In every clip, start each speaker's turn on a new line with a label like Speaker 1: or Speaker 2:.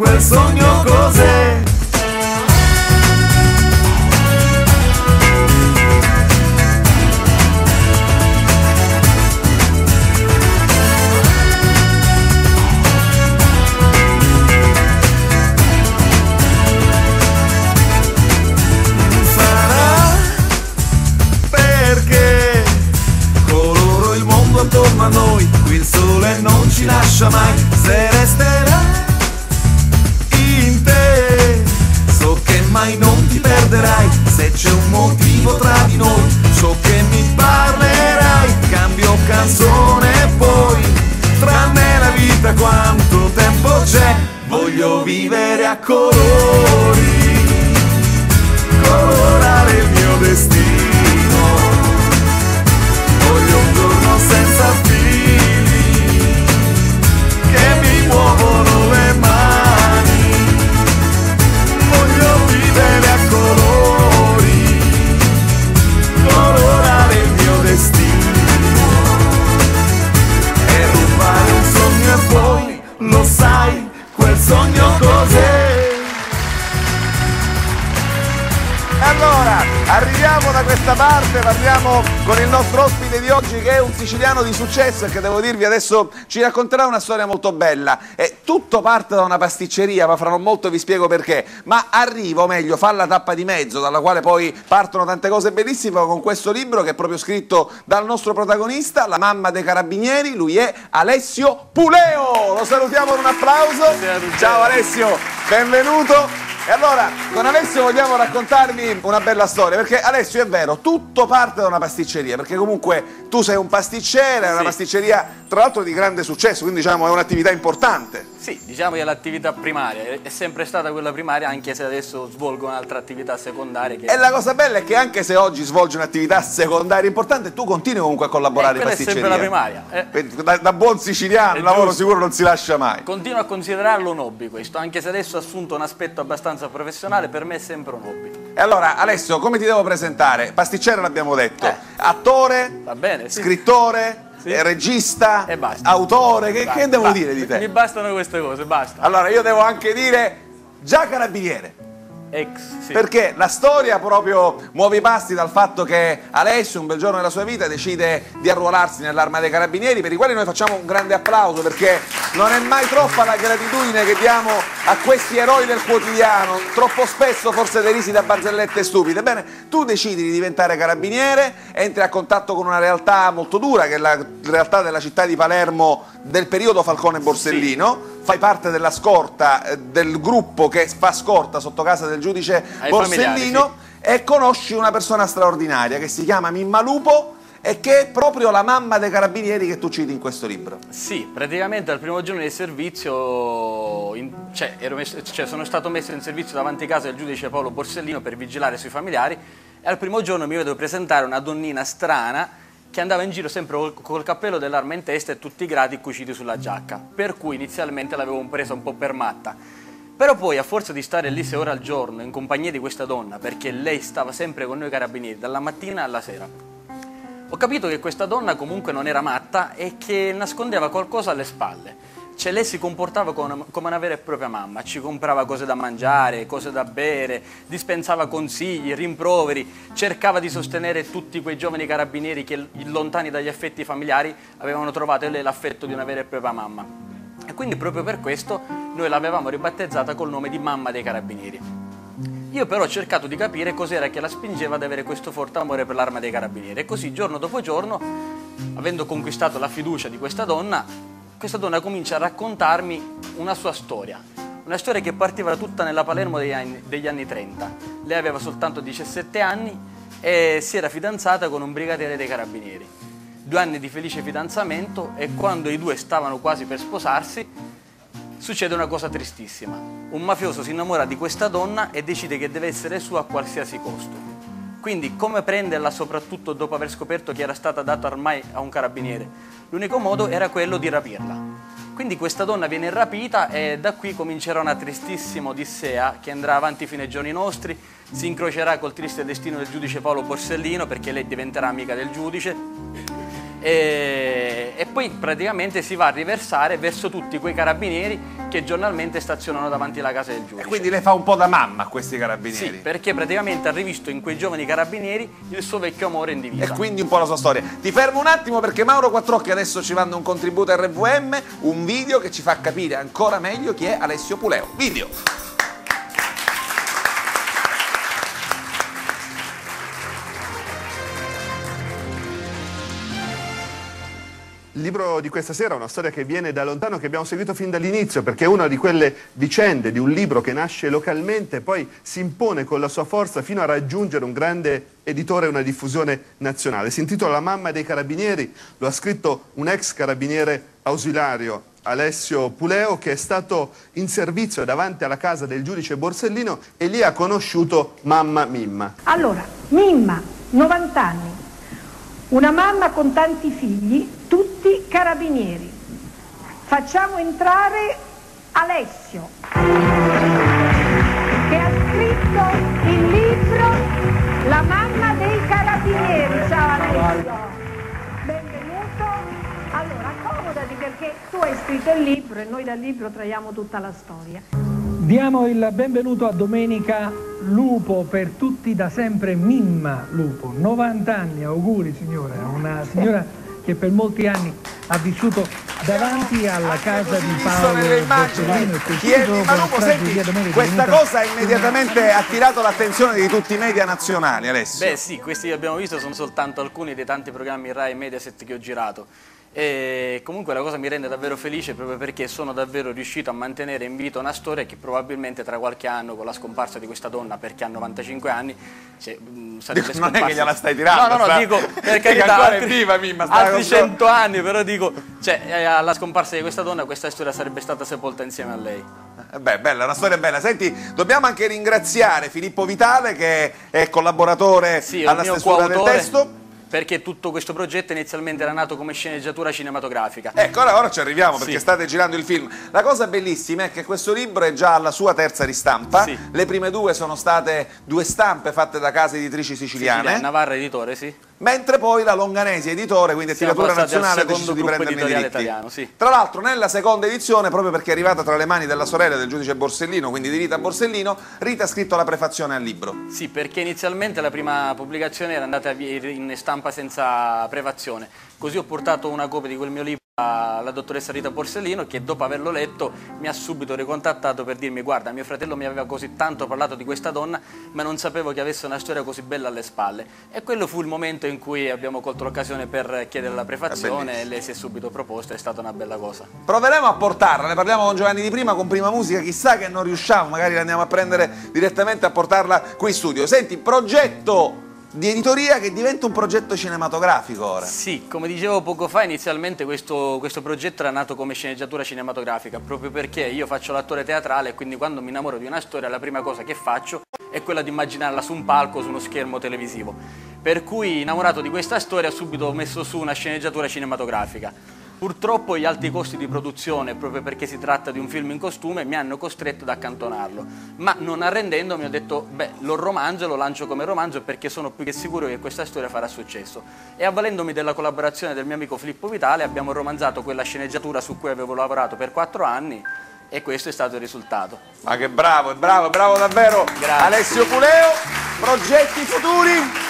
Speaker 1: quel sogno cos'è? Attorno a noi, qui il sole non ci lascia mai. Se resterà in te, so che mai non ti perderai. Se c'è un motivo tra di noi, so che mi parlerai. Cambio canzone e poi, tranne la vita quanto tempo c'è. Voglio vivere a colori, colorare il mio destino. Voglio un giorno senza fili che mi muovono le mani. Voglio vivere a colori, colorare il mio destino e rubare un sogno e poi, lo sai, quel sogno cos'è? Allora, arriviamo da questa parte, parliamo con il nostro ospite di oggi che è un siciliano di successo e che devo dirvi adesso ci racconterà una storia molto bella. Tutto parte da una pasticceria, ma fra non molto vi spiego perché. Ma arriva, o meglio, fa la tappa di mezzo, dalla quale poi partono tante cose bellissime, con questo libro che è proprio scritto dal nostro protagonista, la mamma dei carabinieri. Lui è Alessio Puleo. Lo salutiamo con un applauso. Ciao Alessio, benvenuto. E allora, con Alessio vogliamo raccontarvi una bella storia, perché Alessio, è vero, tutto parte da una pasticceria, perché comunque tu sei un pasticcere, è una pasticceria tra l'altro di grande successo, quindi diciamo è un'attività importante.
Speaker 2: Sì, diciamo che l'attività primaria è sempre stata quella primaria, anche se adesso svolgo un'altra attività secondaria.
Speaker 1: E la cosa bella è che anche se oggi svolgi un'attività secondaria importante, tu continui comunque a collaborare in pasticceria.
Speaker 2: È sempre la primaria.
Speaker 1: Da buon siciliano, il lavoro sicuro non si lascia mai.
Speaker 2: Continuo a considerarlo un hobby questo, anche se adesso ha assunto un aspetto abbastanza professionale, per me è sempre un hobby.
Speaker 1: E allora Alessio, come ti devo presentare? Pasticcere l'abbiamo detto, attore,
Speaker 2: va bene, sì.
Speaker 1: Scrittore, regista,
Speaker 2: e basta.
Speaker 1: Autore, che devo dire di te?
Speaker 2: Mi bastano queste cose, basta.
Speaker 1: Allora io devo anche dire già carabiniere.
Speaker 2: Sì.
Speaker 1: Perché la storia proprio muove i passi dal fatto che Alessio un bel giorno della sua vita decide di arruolarsi nell'Arma dei Carabinieri, per i quali noi facciamo un grande applauso, perché non è mai troppa la gratitudine che diamo a questi eroi del quotidiano, troppo spesso forse derisi da barzellette stupide. Bene, tu decidi di diventare carabiniere, entri a contatto con una realtà molto dura, che è la realtà della città di Palermo del periodo Falcone-Borsellino. Sì. Fai parte della scorta, del gruppo che fa scorta sotto casa del giudice Borsellino, sì. E conosci una persona straordinaria che si chiama Mimma Lupo e che è proprio la mamma dei carabinieri che tu citi in questo libro.
Speaker 2: Sì, praticamente al primo giorno di servizio sono stato messo in servizio davanti a casa del giudice Paolo Borsellino per vigilare sui familiari, e al primo giorno mi vedo presentare una donnina strana che andava in giro sempre col cappello dell'arma in testa e tutti i gradi cuciti sulla giacca, per cui inizialmente l'avevo presa un po' per matta. Però poi, a forza di stare lì 6 ore al giorno in compagnia di questa donna, perché lei stava sempre con noi carabinieri, dalla mattina alla sera, ho capito che questa donna comunque non era matta e che nascondeva qualcosa alle spalle. Cioè lei si comportava come una vera e propria mamma, ci comprava cose da mangiare, cose da bere, dispensava consigli, rimproveri, cercava di sostenere tutti quei giovani carabinieri che, lontani dagli affetti familiari, avevano trovato in lei l'affetto di una vera e propria mamma. E quindi proprio per questo noi l'avevamo ribattezzata col nome di Mamma dei Carabinieri. Io però ho cercato di capire cos'era che la spingeva ad avere questo forte amore per l'Arma dei Carabinieri, e così giorno dopo giorno, avendo conquistato la fiducia di questa donna comincia a raccontarmi una sua storia. Una storia che partiva tutta nella Palermo degli anni 30. Lei aveva soltanto 17 anni e si era fidanzata con un brigadiere dei Carabinieri. 2 anni di felice fidanzamento, e quando i due stavano quasi per sposarsi, succede una cosa tristissima. Un mafioso si innamora di questa donna e decide che deve essere sua a qualsiasi costo. Quindi come prenderla, soprattutto dopo aver scoperto che era stata data ormai a un carabiniere? L'unico modo era quello di rapirla. Quindi questa donna viene rapita e da qui comincerà una tristissima odissea che andrà avanti fino ai giorni nostri, si incrocerà col triste destino del giudice Paolo Borsellino, perché lei diventerà amica del giudice, e poi praticamente si va a riversare verso tutti quei carabinieri che giornalmente stazionano davanti alla casa del giudice.
Speaker 1: E quindi lei fa un po' da mamma a questi carabinieri?
Speaker 2: Sì, perché praticamente ha rivisto in quei giovani carabinieri il suo vecchio amore in divisa.
Speaker 1: E quindi un po' la sua storia. Ti fermo un attimo perché Mauro Quattrocchi adesso ci manda un contributo RVM, un video che ci fa capire ancora meglio chi è Alessio Puleo. Video!
Speaker 3: Il libro di questa sera è una storia che viene da lontano, che abbiamo seguito fin dall'inizio, perché è una di quelle vicende di un libro che nasce localmente e poi si impone con la sua forza fino a raggiungere un grande editore e una diffusione nazionale. Si intitola La mamma dei carabinieri, lo ha scritto un ex carabiniere ausiliario, Alessio Puleo, che è stato in servizio davanti alla casa del giudice Borsellino e lì ha conosciuto mamma Mimma.
Speaker 4: Allora, Mimma, 90 anni, una mamma con tanti figli, tutti carabinieri. Facciamo entrare Alessio, che ha scritto il libro La mamma dei carabinieri. Ciao Alessio, benvenuto. Allora, accomodati perché tu hai scritto il libro e noi dal libro traiamo tutta la storia.
Speaker 5: Diamo il benvenuto a Domenica Lupo, per tutti da sempre Mimma Lupo, 90 anni, auguri signora, una signora che per molti anni ha vissuto davanti alla casa di Paolo Borsellino.
Speaker 1: Ma Lupo, senti, questa cosa ha immediatamente attirato l'attenzione di tutti i media nazionali, Alessio.
Speaker 2: Beh sì, questi che abbiamo visto sono soltanto alcuni dei tanti programmi Rai e Mediaset che ho girato. E comunque la cosa mi rende davvero felice proprio perché sono davvero riuscito a mantenere in vita una storia che probabilmente tra qualche anno, con la scomparsa di questa donna, perché ha 95 anni, sarebbe scomparsa.
Speaker 1: Non è che gliela stai tirando,
Speaker 2: no, dico, per carità,
Speaker 1: ancora è viva Mimma,
Speaker 2: altri 100 anni, però dico, alla scomparsa di questa donna questa storia sarebbe stata sepolta insieme a lei.
Speaker 1: Beh, bella, una storia bella. Senti, dobbiamo anche ringraziare Filippo Vitale, che è collaboratore alla stesura del testo.
Speaker 2: Perché tutto questo progetto inizialmente era nato come sceneggiatura cinematografica.
Speaker 1: Ecco, ora ci arriviamo perché state girando il film. La cosa bellissima è che questo libro è già alla sua terza ristampa.
Speaker 2: Sì.
Speaker 1: Le prime due sono state due stampe fatte da case editrici siciliane.
Speaker 2: Navarra Editore, sì.
Speaker 1: Mentre poi la Longanesi Editore, quindi Tiratura Nazionale, ha deciso di prenderne i diritti.
Speaker 2: Italiano, sì.
Speaker 1: Tra l'altro nella seconda edizione, proprio perché è arrivata tra le mani della sorella del giudice Borsellino, quindi di Rita Borsellino, Rita ha scritto la prefazione al libro.
Speaker 2: Sì, perché inizialmente la prima pubblicazione era andata in stampa senza prefazione. Così ho portato una copia di quel mio libro alla dottoressa Rita Borsellino, che dopo averlo letto mi ha subito ricontattato per dirmi: guarda, mio fratello mi aveva così tanto parlato di questa donna, ma non sapevo che avesse una storia così bella alle spalle. E quello fu il momento in cui abbiamo colto l'occasione per chiedere la prefazione e lei si è subito proposta, è stata una bella cosa.
Speaker 1: Proveremo a portarla, ne parliamo con Giovanni Di Prima, con Prima Musica, chissà che non riusciamo, magari la andiamo a prendere direttamente a portarla qui in studio. Senti, progetto di editoria che diventa un progetto cinematografico ora.
Speaker 2: Sì, come dicevo poco fa, inizialmente questo progetto era nato come sceneggiatura cinematografica, proprio perché io faccio l'attore teatrale e quindi quando mi innamoro di una storia la prima cosa che faccio è quella di immaginarla su un palco, su uno schermo televisivo. Per cui, innamorato di questa storia, ho subito messo su una sceneggiatura cinematografica. Purtroppo gli alti costi di produzione, proprio perché si tratta di un film in costume, mi hanno costretto ad accantonarlo. Ma non arrendendomi ho detto, beh, lo romanzo, lo lancio come romanzo perché sono più che sicuro che questa storia farà successo. E avvalendomi della collaborazione del mio amico Filippo Vitale abbiamo romanzato quella sceneggiatura su cui avevo lavorato per 4 anni e questo è stato il risultato.
Speaker 1: Ma che bravo, bravo davvero.
Speaker 2: Grazie.
Speaker 1: Alessio Puleo, progetti futuri?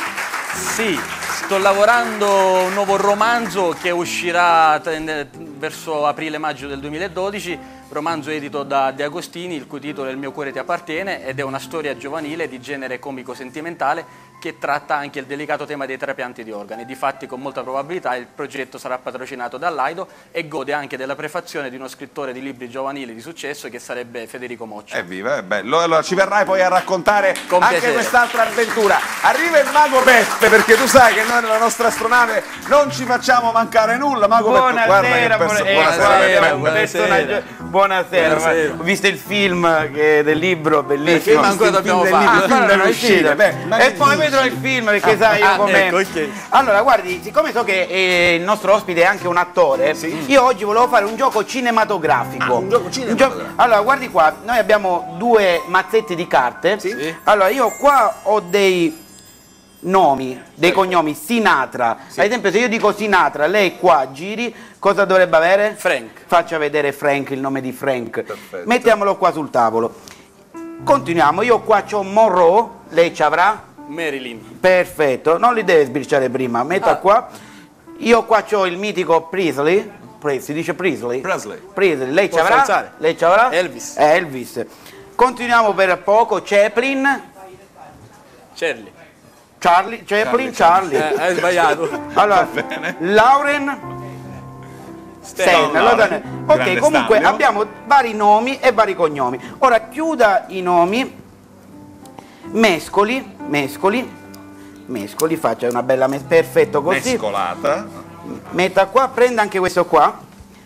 Speaker 2: Sì, sto lavorando a un nuovo romanzo che uscirà verso aprile-maggio del 2012, romanzo edito da De Agostini, il cui titolo è Il mio cuore ti appartiene, ed è una storia giovanile di genere comico-sentimentale che tratta anche il delicato tema dei trapianti di organi. Difatti, con molta probabilità, il progetto sarà patrocinato dall'Aido e gode anche della prefazione di uno scrittore di libri giovanili di successo che sarebbe Federico Moccia.
Speaker 1: Evviva, è bello. Allora ci verrai poi a raccontare
Speaker 2: con
Speaker 1: anche
Speaker 2: piacere
Speaker 1: quest'altra avventura. Arriva il Mago Peppe, perché tu sai che noi nella nostra astronave non ci facciamo mancare nulla. Mago Peppe, guarda che
Speaker 6: buonasera. Buonasera. Ho visto il film del libro, bellissimo. Il
Speaker 2: film ancora dobbiamo fare.
Speaker 6: E poi vedrò il film perché sai io com'è.
Speaker 2: Ecco, okay.
Speaker 6: Allora guardi, siccome so che il nostro ospite è anche un attore, io oggi volevo fare un gioco cinematografico.
Speaker 1: Un gioco cinematografico.
Speaker 6: Allora guardi qua, noi abbiamo 2 mazzetti di carte. Allora io qua ho dei nomi, dei cognomi, Sinatra. Ad esempio, se io dico Sinatra, lei qua giri, cosa dovrebbe avere?
Speaker 2: Frank.
Speaker 6: Faccia vedere Frank, il nome di Frank.
Speaker 1: Perfetto.
Speaker 6: Mettiamolo qua sul tavolo. Continuiamo, io qua c'ho Monroe, lei ci avrà?
Speaker 2: Marilyn.
Speaker 6: Perfetto, non li deve sbirciare prima, metta qua. Io qua c'ho il mitico Presley. Si dice Presley?
Speaker 1: Presley.
Speaker 6: Lei ci
Speaker 2: Posso
Speaker 6: avrà?
Speaker 2: alzare?
Speaker 6: Lei ci avrà?
Speaker 2: Elvis.
Speaker 6: Elvis. Continuiamo per poco, Chaplin.
Speaker 2: Charlie.
Speaker 6: Chaplin, Charlie.
Speaker 2: Hai sbagliato.
Speaker 6: Allora, Lauren. Stan. Allora, ok,
Speaker 3: Grande
Speaker 6: comunque
Speaker 3: Stanlio.
Speaker 6: abbiamo vari nomi e vari cognomi. Ora chiuda i nomi, mescoli, faccia una bella perfetto così.
Speaker 1: Mescolata.
Speaker 6: Metta qua, prenda anche questo qua,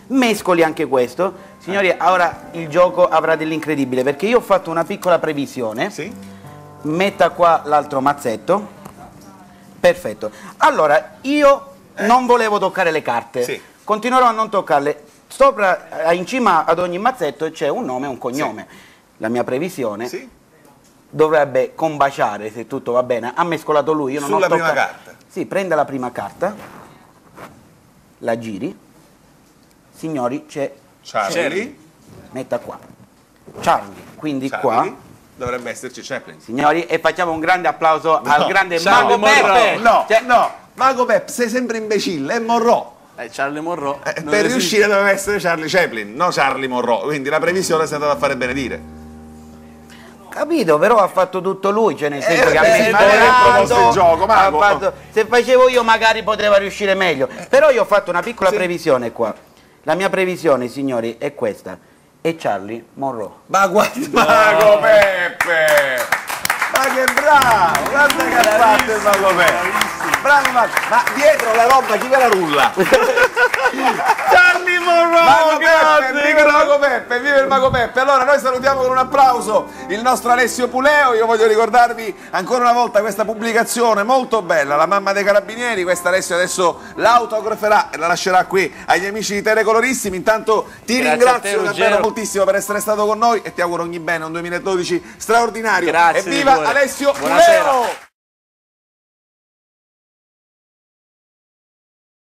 Speaker 6: mescoli anche questo. Signori, ora il gioco avrà dell'incredibile perché io ho fatto una piccola previsione.
Speaker 1: Sì.
Speaker 6: Metta qua l'altro mazzetto. Perfetto. Allora, io non volevo toccare le carte.
Speaker 1: Sì.
Speaker 6: Continuerò a non toccarle. Sopra, in cima ad ogni mazzetto c'è un nome e un cognome. La mia previsione
Speaker 1: Sì.
Speaker 6: dovrebbe combaciare, se tutto va bene. Ha mescolato lui, io non
Speaker 1: Sulla
Speaker 6: ho toccato.
Speaker 1: prima carta.
Speaker 6: Sì, prenda la prima carta, la giri. Signori, c'è...
Speaker 1: Charlie.
Speaker 6: Metta qua. Charlie, quindi
Speaker 1: Charlie.
Speaker 6: qua.
Speaker 1: Dovrebbe esserci Chaplin.
Speaker 6: Signori, e facciamo un grande applauso al grande
Speaker 2: Charlie
Speaker 6: Mago Peppe.
Speaker 1: No,
Speaker 6: Cioè,
Speaker 1: no. Mago Pep, sei sempre imbecille, è Monroe.
Speaker 2: Charlie Monroe. Non
Speaker 1: Per
Speaker 2: esiste.
Speaker 1: riuscire doveva essere Charlie Chaplin, no Charlie Monroe. Quindi la previsione si è andata a fare benedire.
Speaker 6: Capito, però ha fatto tutto lui, cioè nel senso che ha
Speaker 1: beh, ma lei ha proposto il gioco, Mago.
Speaker 6: se facevo io magari poteva riuscire meglio, però io ho fatto una piccola previsione qua. La mia previsione, signori, è questa. È Charlie Monroe.
Speaker 1: Ma guarda, Mago Peppe! Ma che bravo! Guarda che ha fatto il Mago Peppe! Bravo Mago! Ma dietro la roba chi ve la rulla?
Speaker 3: Charlie Monroe,
Speaker 1: Mago
Speaker 3: grazie,
Speaker 1: Peppe, viva il Mago Peppe, viva il Mago Peppe! Allora noi salutiamo con un applauso il nostro Alessio Puleo. Io voglio ricordarvi ancora una volta questa pubblicazione molto bella, La mamma dei carabinieri. Questa Alessio adesso l'autograferà e la lascerà qui agli amici di Telecolorissimi. Intanto ti
Speaker 2: Grazie a
Speaker 1: ringrazio
Speaker 2: te,
Speaker 1: davvero
Speaker 2: Ruggero.
Speaker 1: moltissimo per essere stato con noi e ti auguro ogni bene, un 2012 straordinario.
Speaker 2: Grazie di
Speaker 1: Evviva
Speaker 2: cuore.
Speaker 1: Alessio
Speaker 2: Buonasera.
Speaker 1: Puleo!